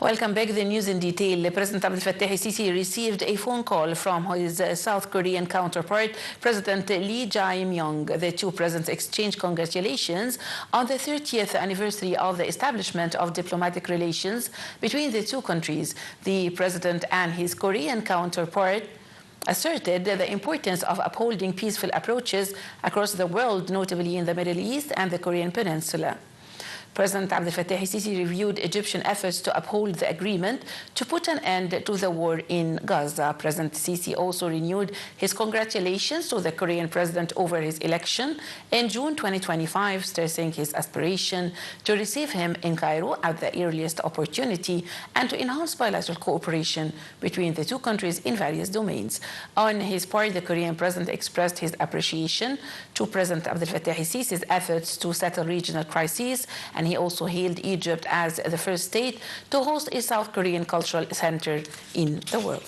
Welcome back. The news in detail. President Abdel Sisi received a phone call from his South Korean counterpart, President Lee Jae-myung. The two presidents exchanged congratulations on the 30th anniversary of the establishment of diplomatic relations between the two countries. The president and his Korean counterpart asserted the importance of upholding peaceful approaches across the world, notably in the Middle East and the Korean Peninsula. President Abdel Sisi reviewed Egyptian efforts to uphold the agreement to put an end to the war in Gaza. President Sisi also renewed his congratulations to the Korean president over his election in June 2025, stressing his aspiration to receive him in Cairo at the earliest opportunity and to enhance bilateral cooperation between the two countries in various domains. On his part, the Korean president expressed his appreciation to President Abdel Sisi's efforts to settle regional crises, and he also hailed Egypt as the first state to host a South Korean cultural center in the world.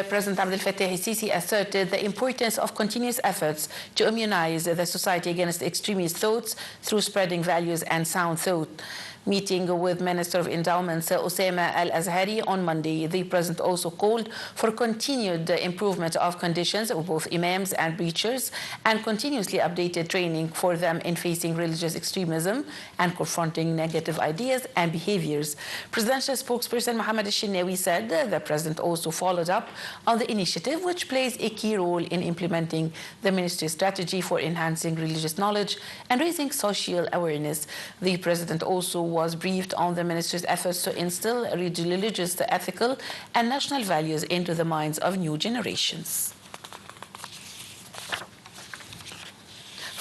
President Abdel Sisi asserted the importance of continuous efforts to immunize the society against extremist thoughts through spreading values and sound thought. Meeting with Minister of Endowments Osama Al-Azhari on Monday, the president also called for continued improvement of conditions of both imams and preachers and continuously updated training for them in facing religious extremism and confronting negative ideas and behaviors. Presidential spokesperson Mohammed Al-Shinnawi said the president also followed up on the initiative, which plays a key role in implementing the ministry's strategy for enhancing religious knowledge and raising social awareness. The president also was briefed on the ministry's efforts to instill religious, ethical, and national values into the minds of new generations.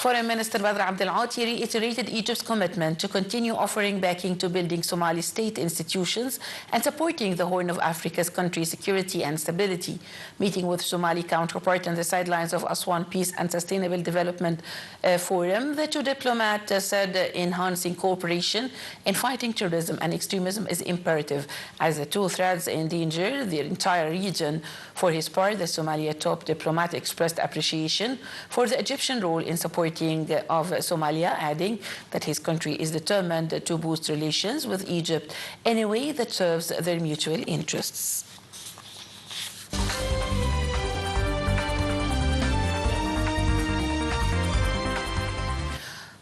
Foreign Minister Badr Abdel Ati reiterated Egypt's commitment to continue offering backing to building Somali state institutions and supporting the Horn of Africa's country's security and stability. Meeting with Somali counterpart on the sidelines of Aswan Peace and Sustainable Development Forum, the two diplomats said enhancing cooperation in fighting terrorism and extremism is imperative as the two threats endanger the entire region. For his part, the Somalia top diplomat expressed appreciation for the Egyptian role in supporting of Somalia, adding that his country is determined to boost relations with Egypt in a way that serves their mutual interests.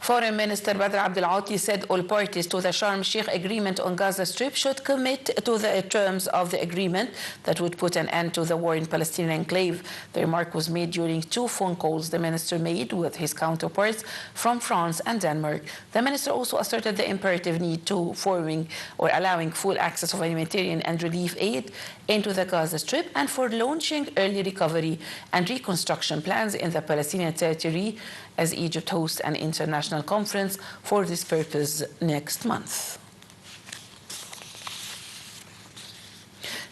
Foreign Minister Badr Abdel Ati said all parties to the Sharm el-Sheikh agreement on Gaza Strip should commit to the terms of the agreement that would put an end to the war in Palestinian enclave. The remark was made during two phone calls the minister made with his counterparts from France and Denmark. The minister also asserted the imperative need to forming or allowing full access of humanitarian and relief aid into the Gaza Strip and for launching early recovery and reconstruction plans in the Palestinian territory as Egypt hosts an international conference for this purpose next month.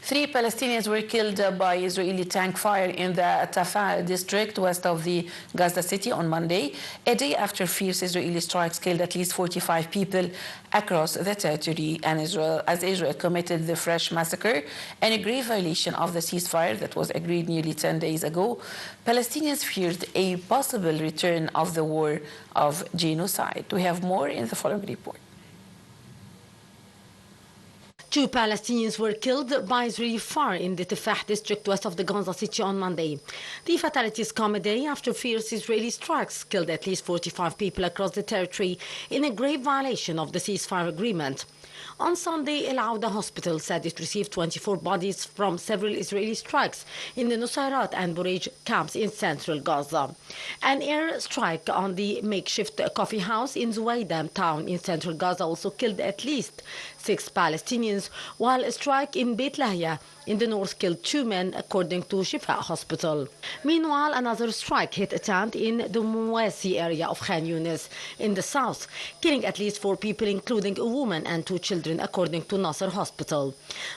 3 Palestinians were killed by Israeli tank fire in the Tafah district west of the Gaza city on Monday, a day after fierce Israeli strikes killed at least 45 people across the territory, and Israel committed the fresh massacre and a grave violation of the ceasefire that was agreed nearly 10 days ago. Palestinians feared a possible return of the war of genocide. We have more in the following report. 2 Palestinians were killed by Israeli fire in the Tafah district west of the Gaza city on Monday. The fatalities come a day after fierce Israeli strikes killed at least 45 people across the territory in a grave violation of the ceasefire agreement. On Sunday, Al-Auda Hospital said it received 24 bodies from several Israeli strikes in the Nusayrat and Burej camps in central Gaza. An air strike on the makeshift coffee house in Zuwaydam town in central Gaza also killed at least 6 Palestinians, while a strike in Beit Lahia in the north killed 2 men, according to Shifa Hospital. Meanwhile, another strike hit a tent in the Mawasi area of Khan Yunis in the south, killing at least 4 people, including a woman and 2 children. children, according to Nasser Hospital.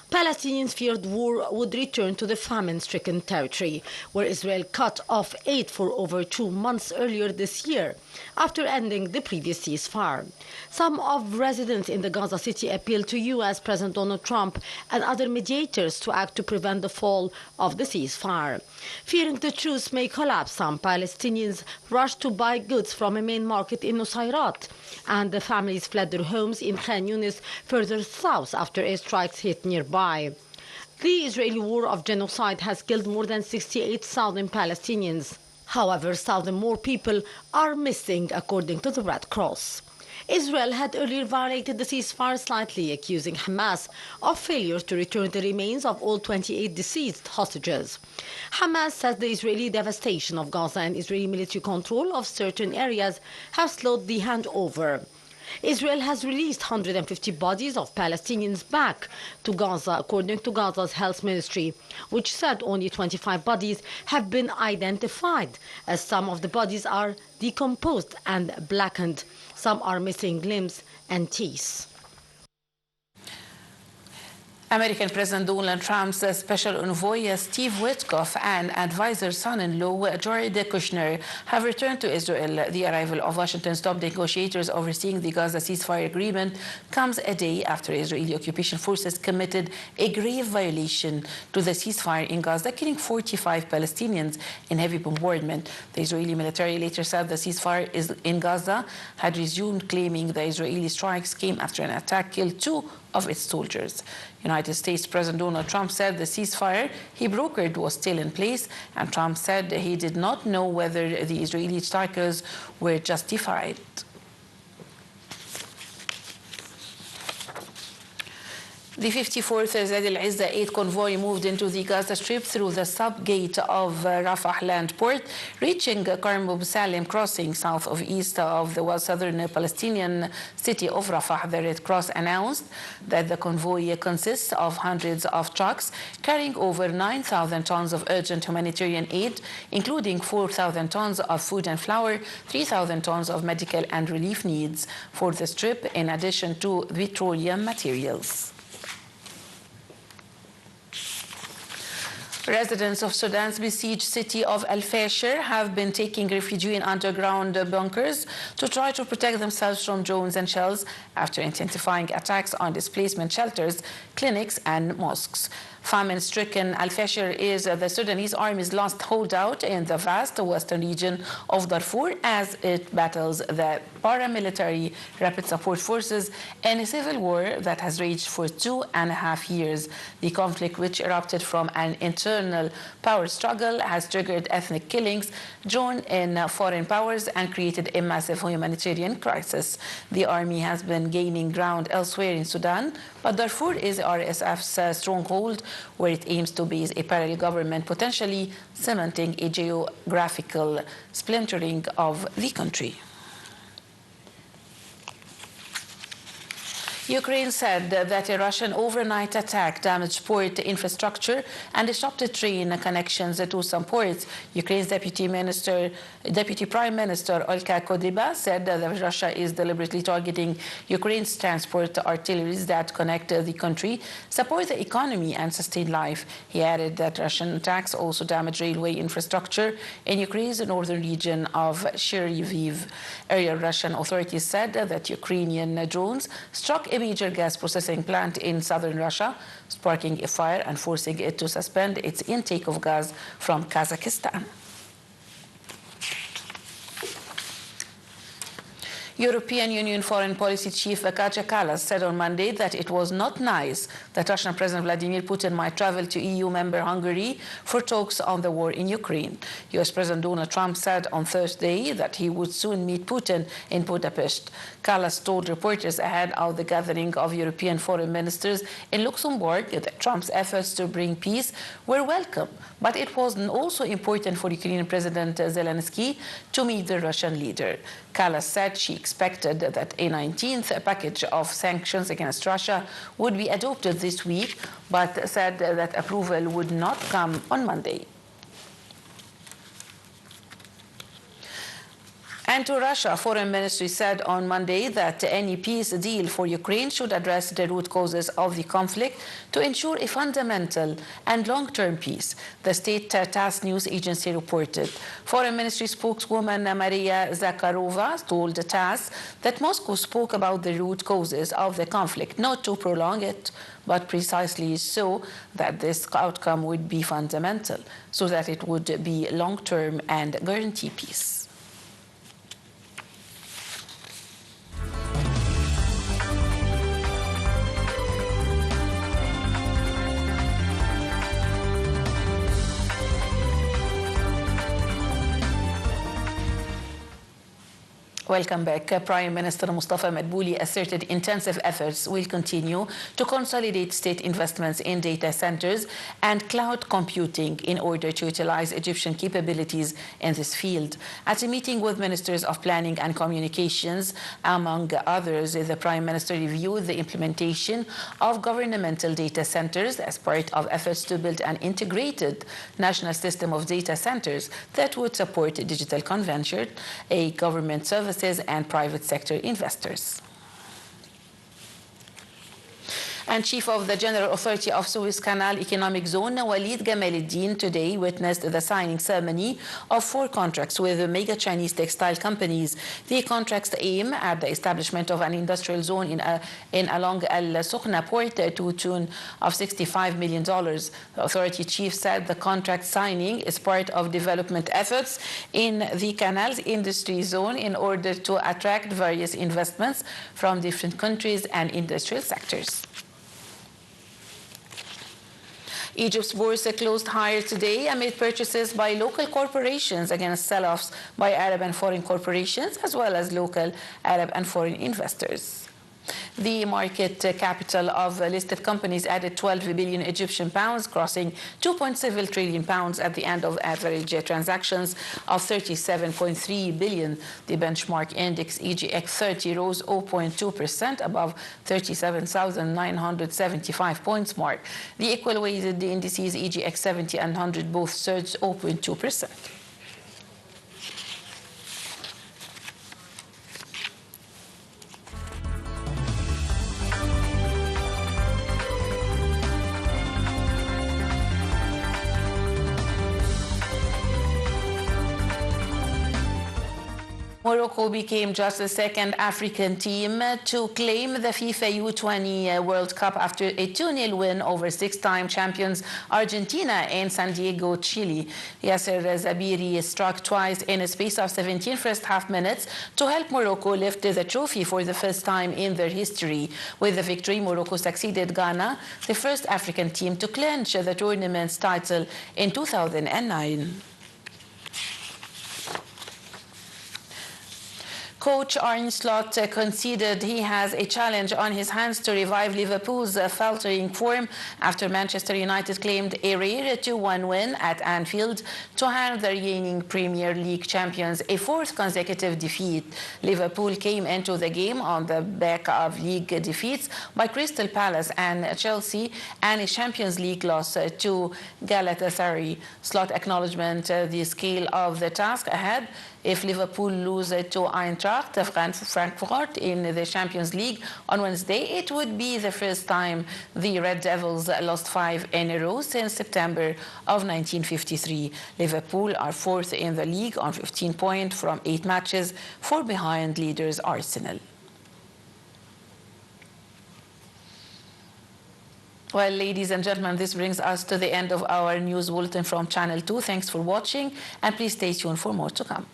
Palestinians feared war would return to the famine-stricken territory, where Israel cut off aid for over 2 months earlier this year, after ending the previous ceasefire. Some of residents in the Gaza City appealed to U.S. President Donald Trump and other mediators to act to prevent the fall of the ceasefire. Fearing the truce may collapse, some Palestinians rushed to buy goods from a main market in Nusayrat, and the families fled their homes in Khan Yunis further south after airstrikes hit nearby. The Israeli war of genocide has killed more than 68,000 Palestinians. However, 1,000 more people are missing, according to the Red Cross. Israel had earlier violated the ceasefire slightly, accusing Hamas of failure to return the remains of all 28 deceased hostages. Hamas says the Israeli devastation of Gaza and Israeli military control of certain areas have slowed the handover. Israel has released 150 bodies of Palestinians back to Gaza, according to Gaza's health ministry, which said only 25 bodies have been identified, as some of the bodies are decomposed and blackened. Some are missing limbs and teeth. American President Donald Trump's special envoy Steve Witkoff and advisor son-in-law Jared Kushner have returned to Israel. The arrival of Washington's top negotiators overseeing the Gaza ceasefire agreement comes a day after Israeli occupation forces committed a grave violation to the ceasefire in Gaza, killing 45 Palestinians in heavy bombardment. The Israeli military later said the ceasefire in Gaza had resumed, claiming the Israeli strikes came after an attack killed 2 of its soldiers. United States President Donald Trump said the ceasefire he brokered was still in place, and Trump said he did not know whether the Israeli strikers were justified. The 54th Zaid al-Izza 8 convoy moved into the Gaza Strip through the sub-gate of Rafah land port, reaching Karmub Salim crossing south of east of the southern Palestinian city of Rafah. The Red Cross announced that the convoy consists of hundreds of trucks carrying over 9,000 tons of urgent humanitarian aid, including 4,000 tons of food and flour, 3,000 tons of medical and relief needs for the Strip, in addition to petroleum materials. Residents of Sudan's besieged city of Al Fasher have been taking refuge in underground bunkers to try to protect themselves from drones and shells after intensifying attacks on displacement shelters, clinics, and mosques. Famine-stricken Al Fasher is the Sudanese army's last holdout in the vast western region of Darfur as it battles the paramilitary rapid support forces in a civil war that has raged for 2.5 years. The conflict, which erupted from an internal power struggle, has triggered ethnic killings, drawn in foreign powers, and created a massive humanitarian crisis. The army has been gaining ground elsewhere in Sudan, but Darfur is RSF's stronghold, where it aims to base a parallel government, potentially cementing a geographical splintering of the country. Ukraine said that a Russian overnight attack damaged port infrastructure and disrupted train connections to some ports. Ukraine's Deputy Prime Minister Olga Kodyba said that Russia is deliberately targeting Ukraine's transport arteries that connect the country, support the economy, and sustain life. He added that Russian attacks also damage railway infrastructure in Ukraine's northern region of Chernihiv. Earlier, Russian authorities said that Ukrainian drones struck a major gas processing plant in southern Russia, sparking a fire and forcing it to suspend its intake of gas from Kazakhstan. European Union Foreign Policy Chief Kaja Kallas said on Monday that it was not nice that Russian President Vladimir Putin might travel to EU member Hungary for talks on the war in Ukraine. US President Donald Trump said on Thursday that he would soon meet Putin in Budapest. Kallas told reporters ahead of the gathering of European foreign ministers in Luxembourg that Trump's efforts to bring peace were welcome, but it was also important for Ukrainian President Zelensky to meet the Russian leader. Kallas said she expected that a 19th package of sanctions against Russia would be adopted this week, but said that approval would not come on Monday. And to Russia, Foreign Ministry said on Monday that any peace deal for Ukraine should address the root causes of the conflict to ensure a fundamental and long-term peace, the state TASS news agency reported. Foreign Ministry spokeswoman Maria Zakharova told TASS that Moscow spoke about the root causes of the conflict, not to prolong it, but precisely so that this outcome would be fundamental, so that it would be long-term and guarantee peace. Welcome back. Prime Minister Mustafa Madbouli asserted intensive efforts will continue to consolidate state investments in data centers and cloud computing in order to utilize Egyptian capabilities in this field. At a meeting with ministers of planning and communications, among others, the Prime Minister reviewed the implementation of governmental data centers as part of efforts to build an integrated national system of data centers that would support digital convention, a government services and private sector investors. And Chief of the General Authority of Suez Canal Economic Zone, Walid Gamaluddin, today witnessed the signing ceremony of 4 contracts with mega Chinese textile companies. The contracts aim at the establishment of an industrial zone along Al Sukhna port to the tune of $65 million. The authority chief said the contract signing is part of development efforts in the canal's industry zone in order to attract various investments from different countries and industrial sectors. Egypt's bourse closed higher today amid purchases by local corporations against sell-offs by Arab and foreign corporations, as well as local Arab and foreign investors. The market capital of listed companies added 12 billion Egyptian pounds, crossing 2.7 trillion pounds at the end of average transactions of 37.3 billion. The benchmark index EGX 30 rose 0.2% above 37,975 points mark. The equal weighted indices EGX 70 and 100 both surged 0.2%. Morocco became just the second African team to claim the FIFA U20 World Cup after a 2-0 win over 6-time champions Argentina in San Diego, Chile. Yasser Zabiri struck twice in a space of 17 first-half minutes to help Morocco lift the trophy for the first time in their history. With the victory, Morocco succeeded Ghana, the first African team to clinch the tournament's title in 2009. Coach Arne Slot conceded he has a challenge on his hands to revive Liverpool's faltering form after Manchester United claimed a rare 2-1 win at Anfield to hand the reigning Premier League champions a 4th consecutive defeat. Liverpool came into the game on the back of league defeats by Crystal Palace and Chelsea and a Champions League loss to Galatasaray. Slot acknowledged the scale of the task ahead. If Liverpool lose to Eintracht Frankfurt in the Champions League on Wednesday, it would be the first time the Red Devils lost 5 in a row since September of 1953. Liverpool are 4th in the league on 15 points from 8 matches, 4 behind leaders Arsenal. Well, ladies and gentlemen, this brings us to the end of our news bulletin from Channel 2. Thanks for watching, and please stay tuned for more to come.